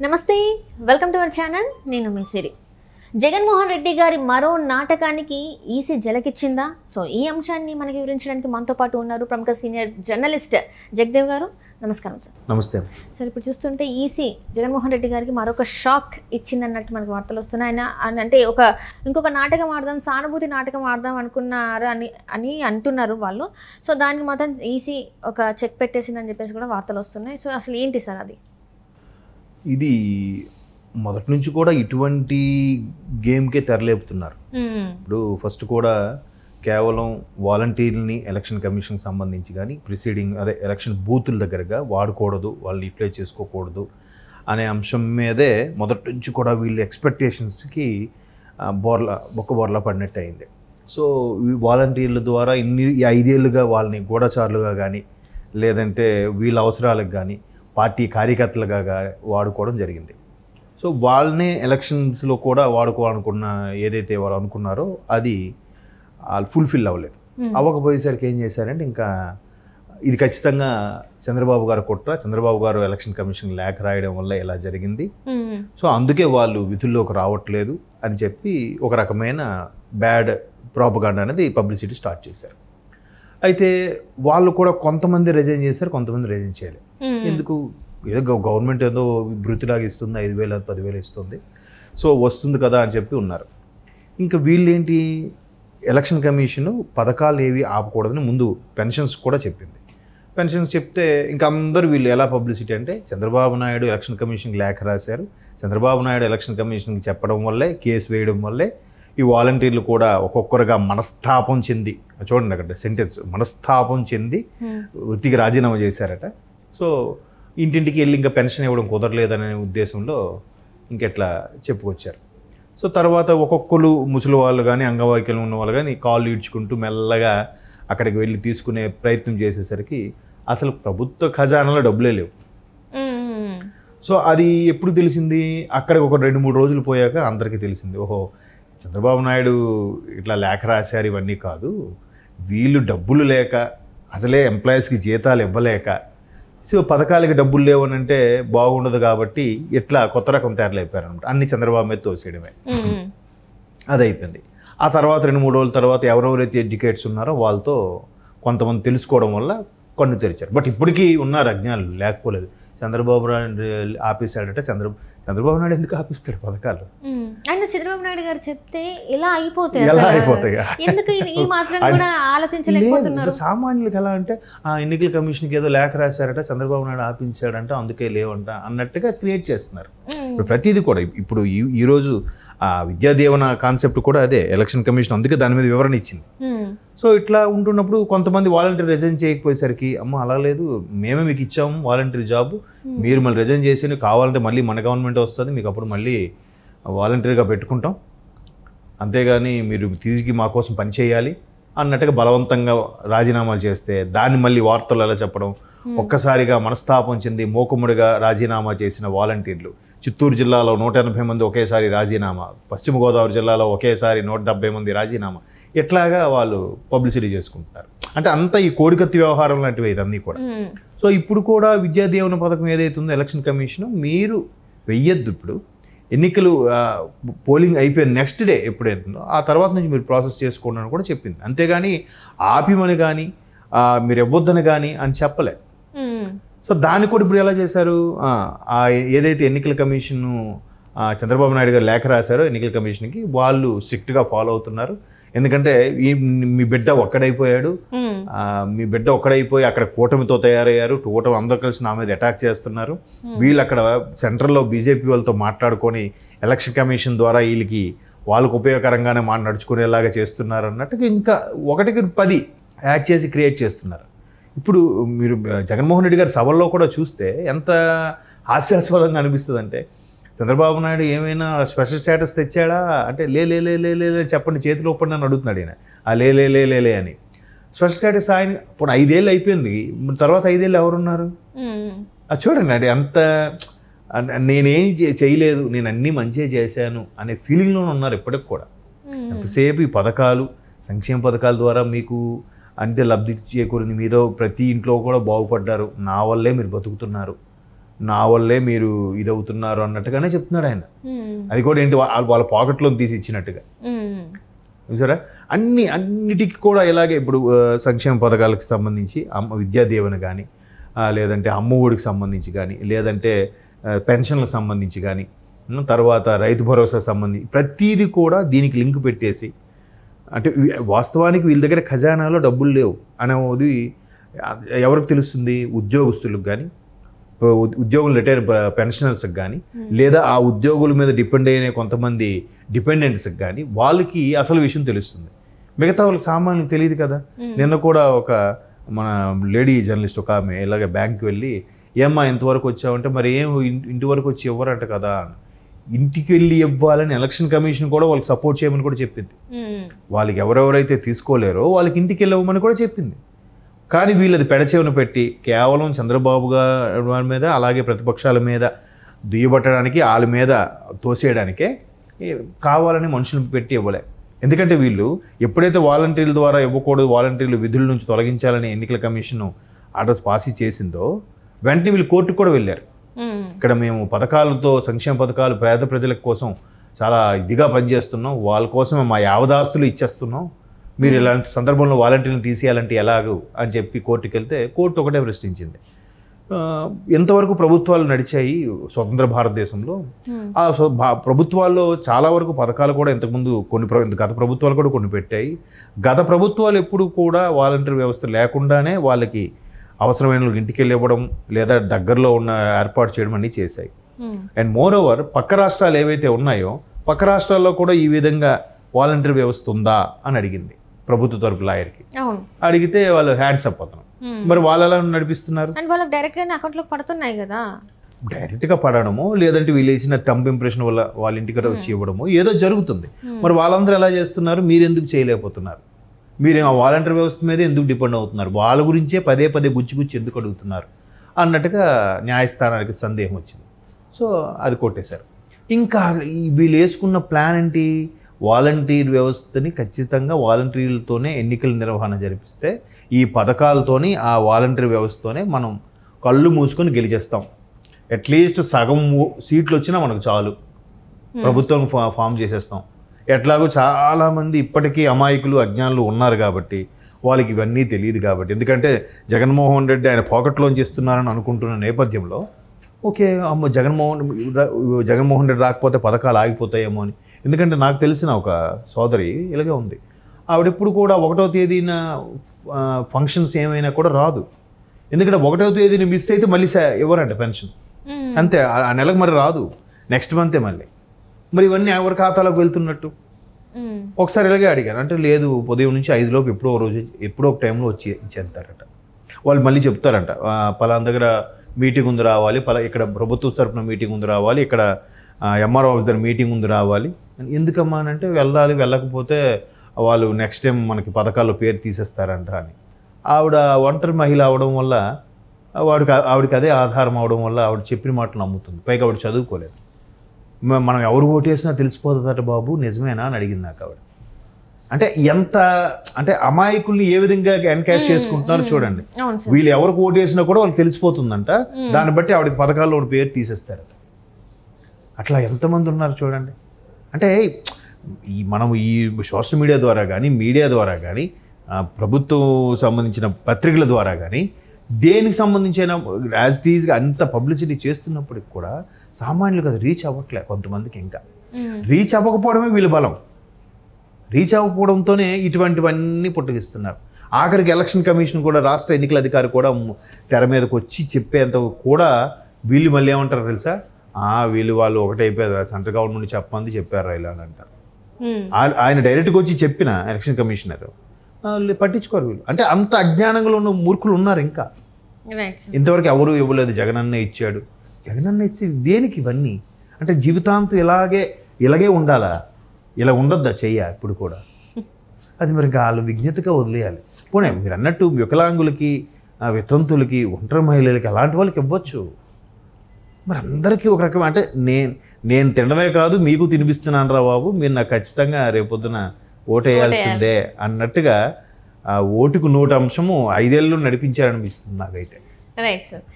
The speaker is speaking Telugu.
నమస్తే, వెల్కమ్ టు అవర్ ఛానల్. నేను మీ సిరి. జగన్మోహన్ రెడ్డి గారి మరో నాటకానికి ఈసీ జలకిచ్చిందా? సో ఈ అంశాన్ని మనకి వివరించడానికి మనతో పాటు ఉన్నారు ప్రముఖ సీనియర్ జర్నలిస్ట్ జగదేవ్ గారు. నమస్కారం సార్. నమస్తే సార్. ఇప్పుడు చూస్తుంటే ఈసీ జగన్మోహన్ రెడ్డి గారికి మరొక షాక్ ఇచ్చిందన్నట్టు మనకు వార్తలు వస్తున్నాయి. ఆయన అంటే ఇంకొక నాటకం ఆడదాం, సానుభూతి నాటకం ఆడదాం అనుకున్నారు అని అంటున్నారు వాళ్ళు. సో దానికి మాత్రం ఈసీ ఒక చెక్ పెట్టేసిందని చెప్పేసి కూడా వార్తలు వస్తున్నాయి. సో అసలు ఏంటి సార్ అది? ఇది మొదటి నుంచి కూడా ఇటువంటి గేమ్కే తెరలేపుతున్నారు. ఇప్పుడు ఫస్ట్ కూడా కేవలం వాలంటీర్ని ఎలక్షన్ కమిషన్కి సంబంధించి కానీ ఎలక్షన్ బూతుల దగ్గరగా వాడకూడదు, వాళ్ళని యూటిలైజ్ చేసుకోకూడదు అనే అంశం మీదే మొదటి నుంచి కూడా వీళ్ళ ఎక్స్పెక్టేషన్స్కి బొక్కబోర్లా పడినట్టు అయింది. సో ఈ వాలంటీర్ల ద్వారా ఈ 5 ఏళ్ళుగా వాళ్ళని గూఢచారులుగా కానీ లేదంటే వీళ్ళ అవసరాలకు కానీ పార్టీ కార్యకర్తలుగా వాడుకోవడం జరిగింది. సో వాళ్ళనే ఎలక్షన్స్లో కూడా వాడుకోవాలనుకున్న ఏదైతే వాళ్ళు అనుకున్నారో అది వాళ్ళు ఫుల్ఫిల్ అవ్వలేదు. అవ్వకపోయేసరికి ఏం చేశారంటే ఇంకా ఇది ఖచ్చితంగా చంద్రబాబు గారు కుట్ర, చంద్రబాబు గారు ఎలక్షన్ కమిషన్ లేఖ రాయడం వల్ల ఇలా జరిగింది, సో అందుకే వాళ్ళు విధుల్లోకి రావట్లేదు అని చెప్పి ఒక రకమైన బ్యాడ్ ప్రాపగాండా అనేది పబ్లిసిటీ స్టార్ట్ చేశారు. అయితే వాళ్ళు కూడా కొంతమంది రిజైన్ చేశారు, కొంతమంది రిజైన్ చేయలేదు. ఎందుకు? ఏదో గవర్నమెంట్ ఏదో భృతిలాగా ఇస్తుంది, 5,000 10,000 ఇస్తుంది, సో వస్తుంది కదా అని చెప్పి ఉన్నారు. ఇంకా వీళ్ళేంటి, ఎలక్షన్ కమిషన్ పథకాలు ఏవి ఆపకూడదని ముందు పెన్షన్స్ కూడా చెప్పింది. పెన్షన్స్ చెప్తే ఇంకా అందరూ వీళ్ళు ఎలా పబ్లిసిటీ అంటే చంద్రబాబు నాయుడు ఎలక్షన్ కమిషన్కి లేఖ రాశారు, చంద్రబాబు నాయుడు ఎలక్షన్ కమిషన్కి చెప్పడం వల్లే, కేసు వేయడం వల్లే ఈ వాలంటీర్లు కూడా ఒక్కొక్కరుగా మనస్తాపం చెంది, చూడండి అక్కడ సెంటెన్స్, మనస్తాపం చెంది వృత్తికి రాజీనామా చేశారట. సో ఇంటింటికి వెళ్ళి ఇంకా పెన్షన్ ఇవ్వడం కుదరలేదనే ఉద్దేశంలో ఇంకెట్లా చెప్పుకొచ్చారు. సో తర్వాత ఒక్కొక్కరు ముసలి వాళ్ళు కానీ అంగవైకల్యం ఉన్న వాళ్ళు కానీ కాళ్ళు ఈడ్చుకుంటూ మెల్లగా అక్కడికి వెళ్ళి తీసుకునే ప్రయత్నం చేసేసరికి అసలు ప్రభుత్వ ఖజానాలో డబ్బులే లేవు. సో అది ఎప్పుడు తెలిసింది? అక్కడ ఒక 2-3 రోజులు పోయాక అందరికీ తెలిసింది, ఓహో చంద్రబాబు నాయుడు ఇట్లా లేఖ రాశారు, ఇవన్నీ కాదు, వీళ్ళు డబ్బులు లేక అసలే ఎంప్లాయీస్కి జీతాలు ఇవ్వలేక, సో పథకాలకి డబ్బులు లేవనంటే బాగుండదు కాబట్టి ఇట్లా కొత్త రకం తేరలేపారు అనమాట. అన్ని చంద్రబాబు మీద తోసేయడమే అది అయిపోయింది. ఆ తర్వాత 2-3 రోజుల తర్వాత ఎవరెవరైతే ఎడ్యుకేట్స్ ఉన్నారో వాళ్ళతో కొంతమంది తెలుసుకోవడం వల్ల కన్ను తెరిచారు. బట్ ఇప్పటికీ ఉన్నారు అజ్ఞానులు, లేకపోలేదు. చంద్రబాబు నాయుడు ఆపేశాడట. చంద్రబాబు నాయుడు ఎందుకు ఆపిస్తాడు పథకాలు? ఆయన చంద్రబాబు నాయుడు గారు చెప్తే ఎలా అయిపోతాయి? ఎందుకు ఈ మాత్రం కూడా ఆలోచించలేకపోతున్నారు? సామాన్యులకు ఎలా అంటే ఎన్నికల కమిషన్కి ఏదో లేఖ రాశారట, చంద్రబాబు నాయుడు ఆపించాడంట, అందుకే లేవంట అన్నట్టుగా క్రియేట్ చేస్తున్నారు. ఇప్పుడు ప్రతిదీ కూడా ఇప్పుడు ఈరోజు విద్యా దీవెన కాన్సెప్ట్ కూడా అదే, ఎలక్షన్ కమిషన్ అందుకే దాని మీద వివరణ ఇచ్చింది. సో ఇట్లా ఉంటున్నప్పుడు కొంతమంది వాలంటీర్ రిజైన్ చేయకపోయేసరికి, అమ్మ అలా లేదు, మేమే మీకు ఇచ్చాము వాలంటీర్ జాబ్, మీరు మళ్ళీ రిజైన్ చేసి కావాలంటే మళ్ళీ మన గవర్నమెంట్ వస్తుంది, మీకు అప్పుడు మళ్ళీ వాలంటీర్గా పెట్టుకుంటాం, అంతేగాని మీరు తిరిగి మా కోసం పనిచేయాలి అన్నట్టుగా బలవంతంగా రాజీనామాలు చేస్తే దాన్ని మళ్ళీ వార్తలు ఎలా చెప్పడం, ఒక్కసారిగా మనస్తాపం చెంది మోకుముడిగా రాజీనామా చేసిన వాలంటీర్లు, చిత్తూరు జిల్లాలో 180 మంది ఒకేసారి రాజీనామా, పశ్చిమ గోదావరి జిల్లాలో ఒకేసారి 170 మంది రాజీనామా, ఇట్లాగా వాళ్ళు పబ్లిసిటీ చేసుకుంటున్నారు. అంటే అంతా ఈ కోడికత్తి వ్యవహారం లాంటివి ఇదన్నీ కూడా. సో ఇప్పుడు కూడా విద్యా దీవెన పథకం ఏదైతే ఉందో ఎలక్షన్ కమిషన్ మీరు వెయ్యొద్దు, ఇప్పుడు ఎన్నికలు పోలింగ్ అయిపోయిన నెక్స్ట్ డే ఎప్పుడైతుందో ఆ తర్వాత నుంచి మీరు ప్రాసెస్ చేసుకోండి అని కూడా చెప్పింది. అంతేగాని ఆపిమని కానీ మీరు ఇవ్వద్దని కానీ అని చెప్పలే. సో దాన్ని కూడా ఇప్పుడు ఎలా చేశారు, ఏదైతే ఎన్నికల కమిషన్ చంద్రబాబు నాయుడు గారు లేఖ రాశారో ఎన్నికల కమిషన్కి, వాళ్ళు స్ట్రిక్ట్గా ఫాలో అవుతున్నారు. ఎందుకంటే మీ బిడ్డ ఒక్కడైపోయాడు, మీ బిడ్డ ఒక్కడైపోయి అక్కడ కూటమితో తయారయ్యారు, కూటమి అందరూ కలిసి నా మీద అటాక్ చేస్తున్నారు, వీళ్ళు అక్కడ సెంట్రల్లో బీజేపీ వాళ్ళతో మాట్లాడుకొని ఎలక్షన్ కమిషన్ ద్వారా వాళ్ళకు ఉపయోగకరంగానే నడుచుకునేలాగా చేస్తున్నారు అన్నట్టుగా ఇంకా 1కి 10 యాడ్ చేసి క్రియేట్ చేస్తున్నారు. ఇప్పుడు మీరు జగన్మోహన్ రెడ్డి గారి సభల్లో కూడా చూస్తే ఎంత హాస్యాస్పదంగా అనిపిస్తుంది అంటే, చంద్రబాబు నాయుడు ఏమైనా స్పెషల్ స్టేటస్ తెచ్చాడా అంటే లే చెప్పండి, చేతిలో ఒప్పండి అని అడుగుతున్నాడు ఆయన. లే అని స్పెషల్ స్టేటస్ ఆయన ఇప్పుడు 5 ఏళ్ళు అయిపోయింది, తర్వాత 5 ఏళ్ళు ఎవరున్నారు? అది చూడండి, అది అంత నేనేం చేయలేదు, నేను అన్నీ మంచిగా చేశాను అనే ఫీలింగ్లోనే ఉన్నారు ఇప్పటికి కూడా. ఎంతసేపు ఈ పథకాలు, సంక్షేమ పథకాల ద్వారా మీకు అంతే లబ్ధి చేకూరింది, మీతో ప్రతి ఇంట్లో కూడా బాగుపడ్డారు, నా వల్లే మీరు బతుకుతున్నారు నా వల్లే మీరు ఇదవుతున్నారు అన్నట్టుగానే చెప్తున్నాడు ఆయన. అది కూడా ఏంటి, వాళ్ళ పాకెట్లో తీసి ఇచ్చినట్టుగా. చూసారా, అన్నిటికీ కూడా ఇలాగే ఇప్పుడు సంక్షేమ పథకాలకు సంబంధించి విద్యా దీవెన కానీ, లేదంటే అమ్మ ఒడికి సంబంధించి కానీ, లేదంటే పెన్షన్లకు సంబంధించి కానీ, తర్వాత రైతు భరోసా సంబంధించి ప్రతీది కూడా దీనికి లింక్ పెట్టేసి, అంటే వాస్తవానికి వీళ్ళ దగ్గర ఖజానాలో డబ్బులు లేవు అనేది ఎవరికి తెలుస్తుంది? ఉద్యోగస్తులకు కానీ, ఉద్యోగులు రిటైర్ పెన్షనర్స్కి కానీ, లేదా ఆ ఉద్యోగుల మీద డిపెండ్ అయిన కొంతమంది డిపెండెంట్స్కి కానీ వాళ్ళకి అసలు విషయం తెలుస్తుంది. మిగతా వాళ్ళకి సామాన్యులకు తెలియదు కదా. నిన్న కూడా ఒక మన లేడీ జర్నలిస్ట్ ఒక ఆమె ఇలాగ బ్యాంక్కి వెళ్ళి, ఏమ్మా ఇంతవరకు వచ్చావంటే, మరి ఏం ఇంటి వరకు వచ్చి ఇవ్వరంట కదా, ఇంటికి వెళ్ళి ఇవ్వాలని ఎలక్షన్ కమిషన్ కూడా వాళ్ళకి సపోర్ట్ చేయమని కూడా చెప్పింది. వాళ్ళకి ఎవరెవరైతే తీసుకోలేరో వాళ్ళకి ఇంటికి వెళ్ళవమని కూడా చెప్పింది. కానీ వీళ్ళది పెడచెవిన పెట్టి కేవలం చంద్రబాబు గారి మీద, అలాగే ప్రతిపక్షాల మీద దుయ్యబట్టడానికి, వాళ్ళ మీద తోసేయడానికే కావాలని మనుషులను పెట్టి ఇవ్వలే. ఎందుకంటే వీళ్ళు ఎప్పుడైతే వాలంటీర్ల ద్వారా ఇవ్వకూడదు, వాలంటీర్లు విధుల నుంచి తొలగించాలని ఎన్నికల కమిషన్ ఆర్డర్స్ పాస్ చేసిందో వెంటనే వీళ్ళు కోర్టుకు కూడా వెళ్ళారు. ఇక్కడ మేము పథకాలతో, సంక్షేమ పథకాలు పేద ప్రజల కోసం చాలా ఇదిగా పనిచేస్తున్నాం, వాళ్ళ కోసమే మా యావదాస్తులు ఇచ్చేస్తున్నాం, మీరు ఇలాంటి సందర్భంలో వాలంటీర్లను తీసేయాలంటే ఎలాగూ అని చెప్పి కోర్టుకు వెళ్తే కోర్టు ఒకటే ప్రశ్నించింది, ఎంతవరకు ప్రభుత్వాలు నడిచాయి స్వతంత్ర భారతదేశంలో? ఆ ప్రభుత్వాల్లో చాలా వరకు పథకాలు కూడా ఇంతకుముందు గత ప్రభుత్వాలు కూడా కొన్ని పెట్టాయి. గత ప్రభుత్వాలు ఎప్పుడు కూడా వాలంటీర్ వ్యవస్థ లేకుండానే వాళ్ళకి అవసరమైన ఇంటికి వెళ్ళి ఇవ్వడం, లేదా దగ్గరలో ఉన్న ఏర్పాటు చేయడం అన్నీ చేశాయి. అండ్ మోర్ ఓవర్ పక్క రాష్ట్రాలు ఏవైతే ఉన్నాయో పక్క రాష్ట్రాల్లో కూడా ఈ విధంగా వాలంటీర్ వ్యవస్థ ఉందా అని అడిగింది ప్రభుత్వ తరపు లాయర్కి. అడిగితే వాళ్ళు హ్యాండ్స్ అప్ అవుతున్నారు. మరి వాళ్ళు ఎలా నడిపిస్తున్నారు? అకౌంట్లోకి పడుతున్నాయి కదా. డైరెక్ట్గా పడడము, లేదంటే వీళ్ళు వేసిన థంబ్ ఇంప్రెషన్ వల్ల వాళ్ళ ఇంటికి వచ్చి ఇవ్వడము ఏదో జరుగుతుంది. మరి వాళ్ళందరూ ఎలా చేస్తున్నారు? మీరు ఎందుకు చేయలేకపోతున్నారు? మీరు ఆ వాలంటీర్ వ్యవస్థ మీద ఎందుకు డిపెండ్ అవుతున్నారు? వాళ్ళ గురించే పదే పదే గుచ్చి ఎందుకు అడుగుతున్నారు అన్నట్టుగా న్యాయస్థానానికి సందేహం వచ్చింది. సో అది కొట్టేశారు. ఇంకా వీళ్ళు వేసుకున్న ప్లాన్ ఏంటి? వాలంటీర్ వ్యవస్థని ఖచ్చితంగా వాలంటీర్లతోనే ఎన్నికల నిర్వహణ జరిపిస్తే, ఈ పథకాలతోని ఆ వాలంటీర్ వ్యవస్థతోనే మనం కళ్ళు మూసుకొని గెలిచేస్తాం, అట్లీస్ట్ సగం సీట్లు వచ్చినా మనకు చాలు, ప్రభుత్వం ఫామ్ చేసేస్తాం. ఎట్లాగో చాలామంది ఇప్పటికీ అమాయకులు, అజ్ఞానులు ఉన్నారు కాబట్టి వాళ్ళకి ఇవన్నీ తెలియదు కాబట్టి, ఎందుకంటే జగన్మోహన్ రెడ్డి ఆయన పాకెట్లోంచి ఇస్తున్నారని అనుకుంటున్న నేపథ్యంలో ఓకే అమ్మ జగన్మోహన్ రెడ్డి రాకపోతే పథకాలు ఆగిపోతాయేమో అని. ఎందుకంటే నాకు తెలిసిన ఒక సోదరి ఇలాగే ఉంది, ఆవిడెప్పుడు కూడా 1వ తేదీన ఫంక్షన్స్ ఏమైనా కూడా రాదు. ఎందుకంటే 1వ తేదీని మిస్ అయితే మళ్ళీ ఇవ్వరంట పెన్షన్, అంతే. ఆ నెలకు మరి రాదు, నెక్స్ట్ మంతే మళ్ళీ. మరి ఇవన్నీ ఎవరి ఖాతాలోకి వెళ్తున్నట్టు? ఒకసారి ఇలాగే అడిగాను. అంటే లేదు, ఉదయం నుంచి 5 లోపు ఎప్పుడో రోజు ఎప్పుడో ఒక టైంలో వచ్చి ఇచ్చేస్తారట. వాళ్ళు మళ్ళీ చెప్తారంట, పలానా దగ్గర మీటింగ్ ఉంది రావాలి, ఇక్కడ ప్రభుత్వ తరపున మీటింగ్ ఉంది రావాలి, ఇక్కడ ఎంఆర్ఓ ఆఫీస్ దగ్గర మీటింగ్ ఉంది రావాలి. ఎందుకమ్మా అని అంటే వెళ్ళాలి, వెళ్ళకపోతే వాళ్ళు నెక్స్ట్ టైం మనకి పథకాల్లో పేరు తీసేస్తారంట అని. ఆవిడ ఒంటరి మహిళ అవడం వల్ల ఆవిడకి అదే ఆధారం అవడం వల్ల ఆవిడ చెప్పిన మాటలు నమ్ముతుంది. పైగా ఆవిడ చదువుకోలేదు. మనం ఎవరు ఓటేసినా తెలిసిపోతుందట బాబు, నిజమేనా అని అడిగింది నాకు ఆవిడ. అంటే ఎంత అంటే అమాయకుల్ని ఏ విధంగా ఎన్కాష్ చేసుకుంటున్నారో చూడండి. వీళ్ళు ఎవరికి ఓటేసినా కూడా వాళ్ళకి తెలిసిపోతుందంట, దాన్ని బట్టి ఆవిడకి పథకాల్లో పేరు తీసేస్తారట. అట్లా ఎంతమంది ఉన్నారు చూడండి. అంటే మనం ఈ సోషల్ మీడియా ద్వారా కానీ, మీడియా ద్వారా కానీ, ప్రభుత్వం సంబంధించిన పత్రికల ద్వారా కానీ, దేనికి సంబంధించిన యాజ్ ఇట్ ఈజ్గా అంత పబ్లిసిటీ చేస్తున్నప్పటికి కూడా సామాన్యులకు అది రీచ్ అవ్వట్లే. కొంతమందికి ఇంకా రీచ్ అవ్వకపోవడమే వీళ్ళ బలం. రీచ్ అవ్వకపోవడంతోనే ఇటువంటివన్నీ పుట్టుకిస్తున్నారు. ఆఖరికి ఎలక్షన్ కమిషన్ కూడా, రాష్ట్ర ఎన్నికల అధికారి కూడా తెర మీదకి వచ్చి చెప్పేంత కూడా వీళ్ళు మళ్ళీ ఏమంటారు తెలుసా? వాళ్ళు ఒకటైపోయారు, సెంట్రల్ గవర్నమెంట్ చెప్పమంది చెప్పారు ఇలా అని అంటారు. ఆయన డైరెక్ట్గా వచ్చి చెప్పిన ఎలక్షన్ కమిషనర్ పట్టించుకోరు వీళ్ళు. అంటే అంత అజ్ఞానంలో ఉన్న మూర్ఖులు ఉన్నారు. ఇంకా ఇంతవరకు ఎవరు ఇవ్వలేదు, జగనన్నే ఇచ్చాడు. జగనన్న ఇచ్చి దేనికి ఇవన్నీ? అంటే జీవితాంతం ఇలాగే ఉండాలా? ఇలా ఉండొద్దా చెయ్య ఇప్పుడు కూడా? అది మరి ఇంకా వాళ్ళు విజ్ఞతగా వదిలేయాలి. పోనీ మీరు అన్నట్టు వికలాంగులకి, వితంతులకి, ఒంటరి మహిళలకి అలాంటి వాళ్ళకి ఇవ్వచ్చు. మరి అందరికీ ఒక రకం అంటే నేను తినడమే కాదు మీకు తినిపిస్తున్నాను రా బాబు, మీరు నాకు ఖచ్చితంగా రేపొద్దున ఓటేయాల్సిందే అన్నట్టుగా ఆ ఓటుకు 100 అంశము 5 ఏళ్ళు నడిపించారనిపిస్తుంది నాకైతే. Right sir.